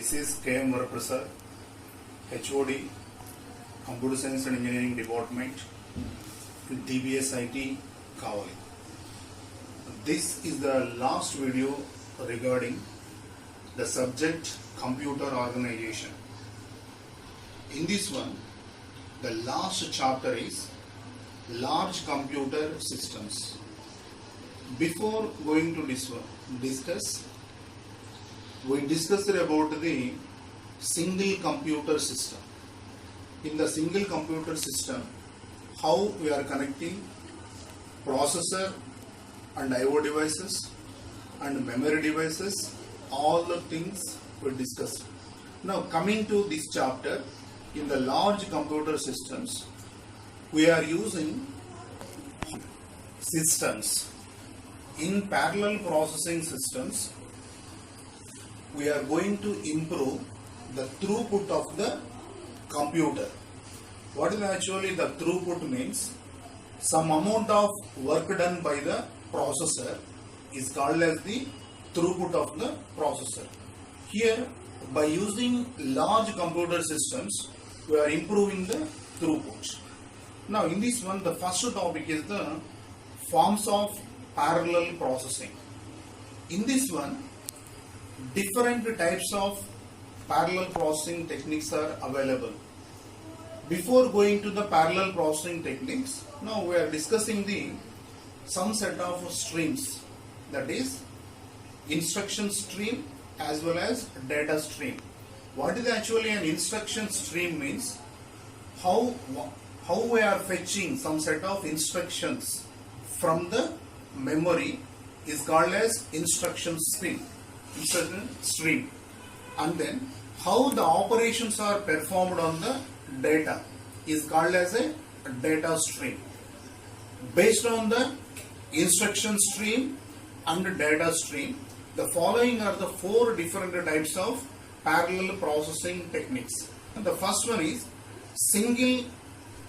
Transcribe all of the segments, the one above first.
This is K.M. Varaprasad, HOD, Computer Science and Engineering Department, DBS IT, Kavali. This is the last video regarding the subject computer organization. In this one, the last chapter is large computer systems. Before going to discuss, we discussed about the single computer system. In the single computer system, how we are connecting processor and I/O devices and memory devices, all the things we discussed. Now coming to this chapter, in the large computer systems, we are using systems. In parallel processing systems, we are going to improve the throughput of the computer. What is actually the throughput means? Some amount of work done by the processor is called as the throughput of the processor. Here, by using large computer systems, we are improving the throughput. Now in this one, the first topic is the forms of parallel processing. In this one, different types of parallel processing techniques are available. Before going to the parallel processing techniques, now we are discussing some set of streams, that is instruction stream as well as data stream. What is actually an instruction stream means? How we are fetching some set of instructions from the memory is called as instruction stream. And then how the operations are performed on the data is called as a data stream. Based on the instruction stream and data stream, the following are the four different types of parallel processing techniques. And the first one is single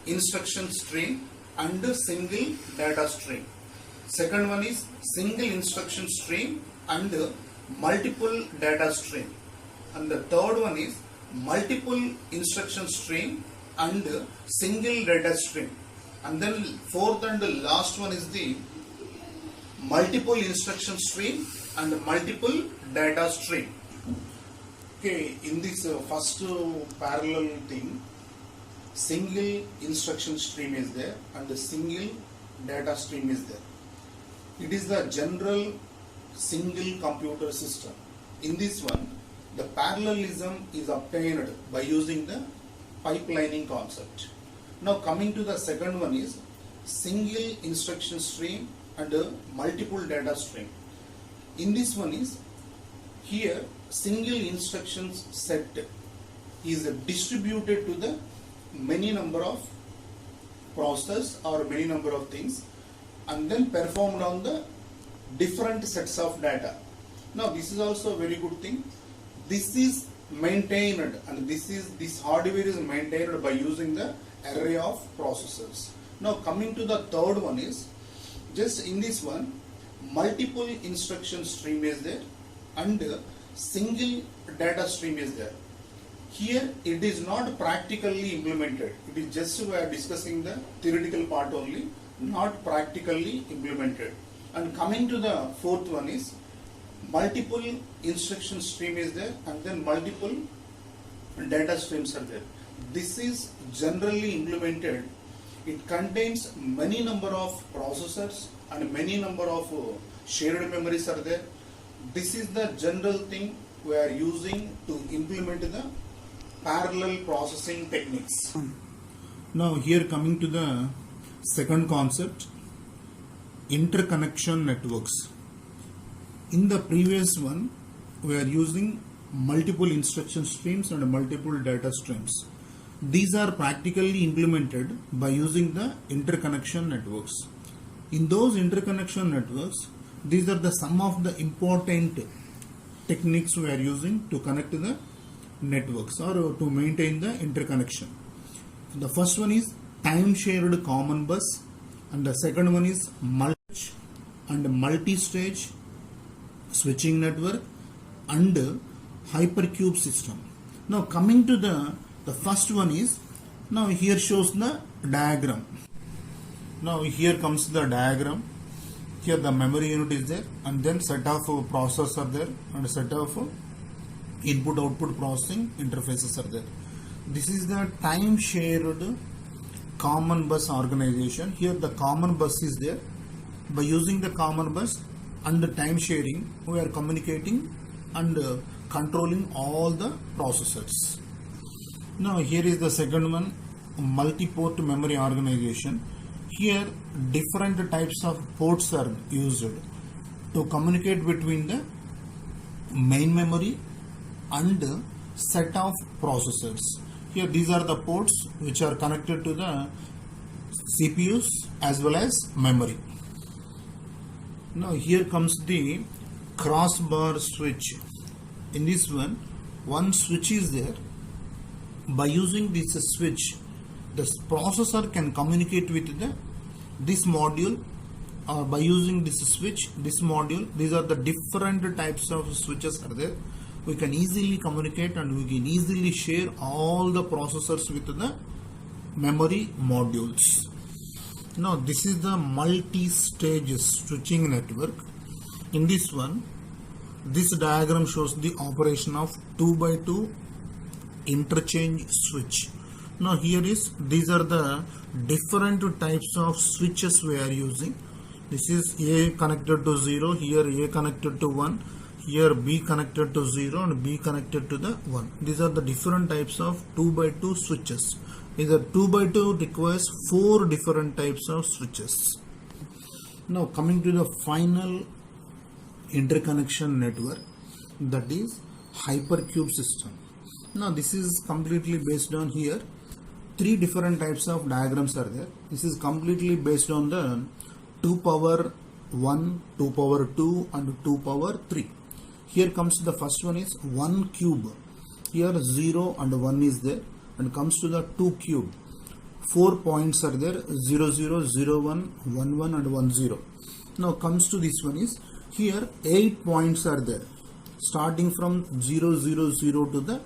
instruction stream and single data stream. Second one is single instruction stream and multiple data stream. And the third one is multiple instruction stream and single data stream. And then fourth and the last one is the multiple instruction stream and multiple data stream. Okay, in this first parallel thing, single instruction stream is there and the single data stream is there. It is the general single computer system. In this one, the parallelism is obtained by using the pipelining concept. Now coming to the second one is single instruction stream and multiple data stream. In this one is, here single instructions set is distributed to the many number of process or many number of things and then performed on the different sets of data. Now this is also a very good thing. This is maintained and this hardware is maintained by using the array of processors. Now coming to the third one is, just in this one, multiple instruction stream is there and single data stream is there. Here it is not practically implemented. It is just we are discussing the theoretical part only, not practically implemented. And coming to the fourth one is multiple instruction stream is there and then multiple data streams are there. This is generally implemented. It contains many number of processors and many number of shared memories are there. This is the general thing we are using to implement the parallel processing techniques. Now here coming to the second concept, interconnection networks. In the previous one, we are using multiple instruction streams and multiple data streams. These are practically implemented by using the interconnection networks. In those interconnection networks, these are the some of the important techniques we are using to connect the networks or to maintain the interconnection. The first one is time shared common bus and the second one is multi-stage switching network and hypercube system. Now coming to the first one is, now here shows the diagram. Now here comes the diagram. Here the memory unit is there, and then set of processors are there, and set of input output processing interfaces are there. This is the time shared common bus organization. Here the common bus is there. By using the common bus and the time sharing, we are communicating and controlling all the processors. Now here is the second one, multi-port memory organization. Here different types of ports are used to communicate between the main memory and set of processors. Here these are the ports which are connected to the CPUs as well as memory. Now here comes the crossbar switch. In this one switch is there. By using this switch, the processor can communicate with this module, or by using this switch, this module. These are the different types of switches are there. We can easily communicate and we can easily share all the processors with the memory modules. Now this is the multi-stage switching network. In this one, this diagram shows the operation of 2x2 interchange switch. Now here is, these are the different types of switches we are using. This is A connected to 0, here A connected to 1, here B connected to 0 and B connected to the 1. These are the different types of 2x2 switches. Either 2x2 requires 4 different types of switches. Now coming to the final interconnection network, that is hypercube system. Now this is completely based on here. 3 different types of diagrams are there. This is completely based on the 2 power 1, 2 power 2 and 2 power 3. Here comes the first one is 1 cube. Here 0 and 1 is there, and comes to the 2 cube. 4 points are there, 0 0, 0 1, 1 1 and 1 0. Now comes to this one is, here 8 points are there, starting from 0 0 0 to the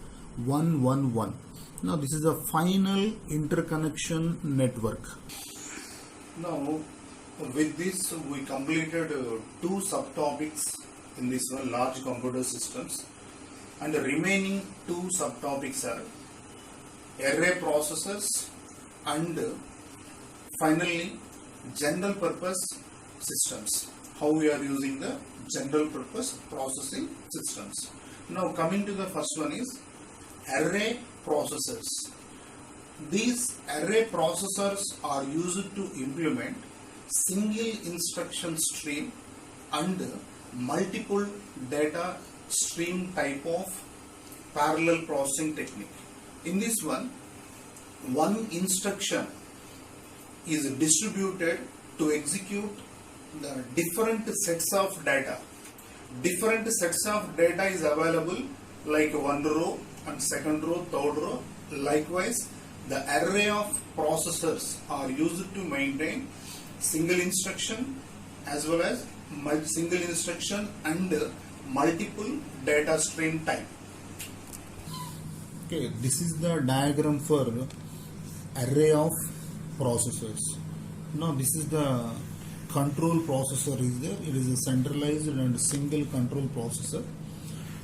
1 1 1. Now this is the final interconnection network. Now with this we completed 2 subtopics in this one, large computer systems, and the remaining 2 subtopics are array processors and finally general purpose systems, how we are using the general purpose processing systems. Now coming to the first one is array processors. These array processors are used to implement single instruction stream and multiple data stream type of parallel processing technique. In this one instruction is distributed to execute the different sets of data. Different sets of data is available, like 1 row and 2nd row, 3rd row. Likewise, the array of processors are used to maintain single instruction as well as single instruction and multiple data stream type. Okay, this is the diagram for array of processors. Now this is the control processor is there. It is a centralized and single control processor,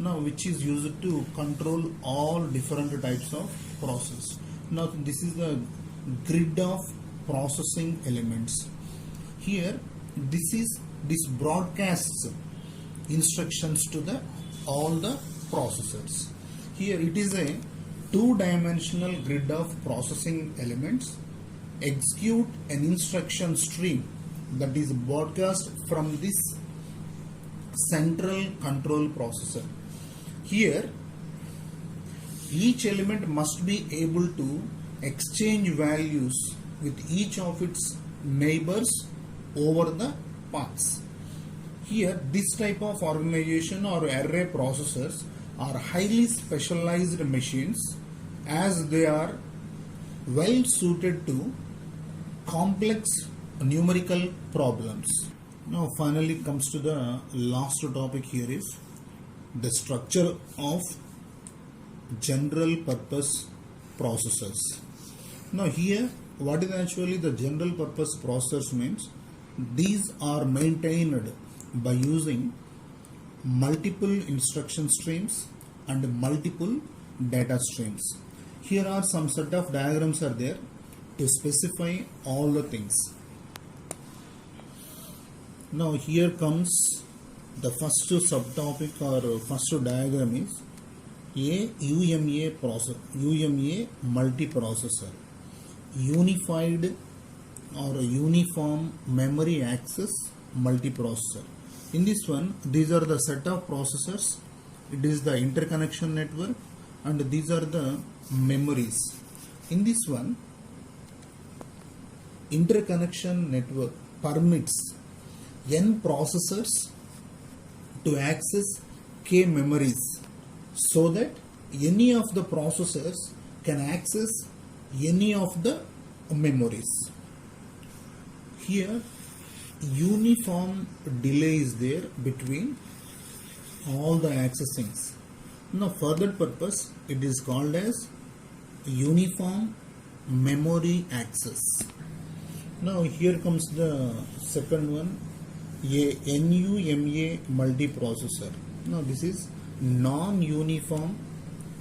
now which is used to control all different types of process. Now this is the grid of processing elements. Here this broadcasts instructions to all the processors. Here it is a 2-dimensional grid of processing elements. Execute an instruction stream that is broadcast from this central control processor. Here each element must be able to exchange values with each of its neighbors over the paths. Here this type of organization or array processors are highly specialized machines, as they are well suited to complex numerical problems. Now finally comes to the last topic. Here is the structure of general purpose processors. Now here, what is actually the general purpose processors means? These are maintained by using multiple instruction streams and multiple data streams. Here are some set of diagrams are there to specify all the things. Now here comes the first subtopic or first diagram is a UMA processor, UMA multiprocessor, unified or uniform memory access multiprocessor. In this one, these are the set of processors. It is the interconnection network, and these are the memories. In this one, interconnection network permits n processors to access k memories, so that any of the processors can access any of the memories. Here, uniform delay is there between all the accessings. Now for that purpose, it is called as uniform memory access. Now here comes the second one, a NUMA multiprocessor. Now this is non-uniform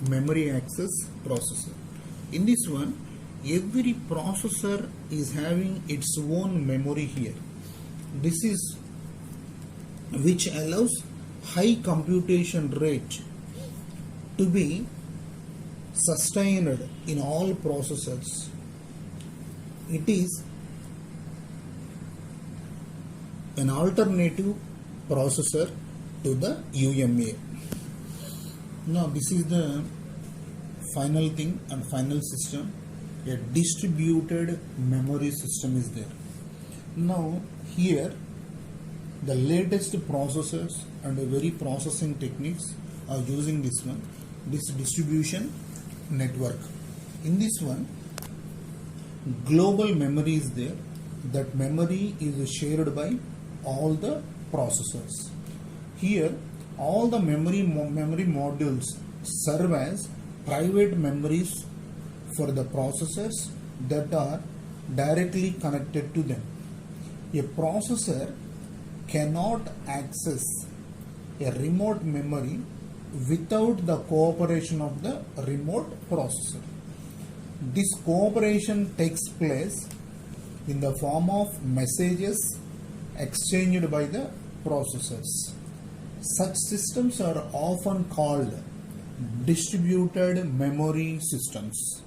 memory access processor. In this one, every processor is having its own memory here. This is which allows high computation rate to be sustained in all processors. It is an alternative processor to the UMA. Now this is the final thing and final system. A distributed memory system is there. Now here the latest processors and very processing techniques are using this one, this distribution network. In this one, global memory is there. That memory is shared by all the processors. Here all the memory modules serve as private memories for the processors that are directly connected to them. A processor cannot access a remote memory without the cooperation of the remote processor. This cooperation takes place in the form of messages exchanged by the processors. Such systems are often called distributed memory systems.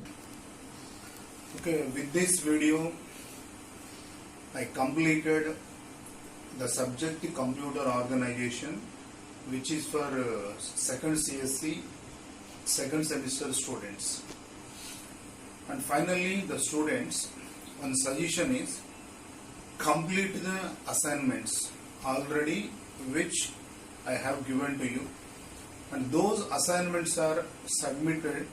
Okay, with this video, I completed the subject computer organization, which is for second CSC, second semester students. And finally, the students, one suggestion is complete the assignments already which I have given to you, and those assignments are submitted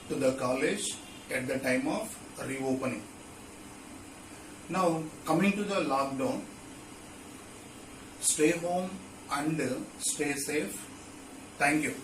to the college at the time of reopening. Now coming to the lockdown, stay home and stay safe. Thank you.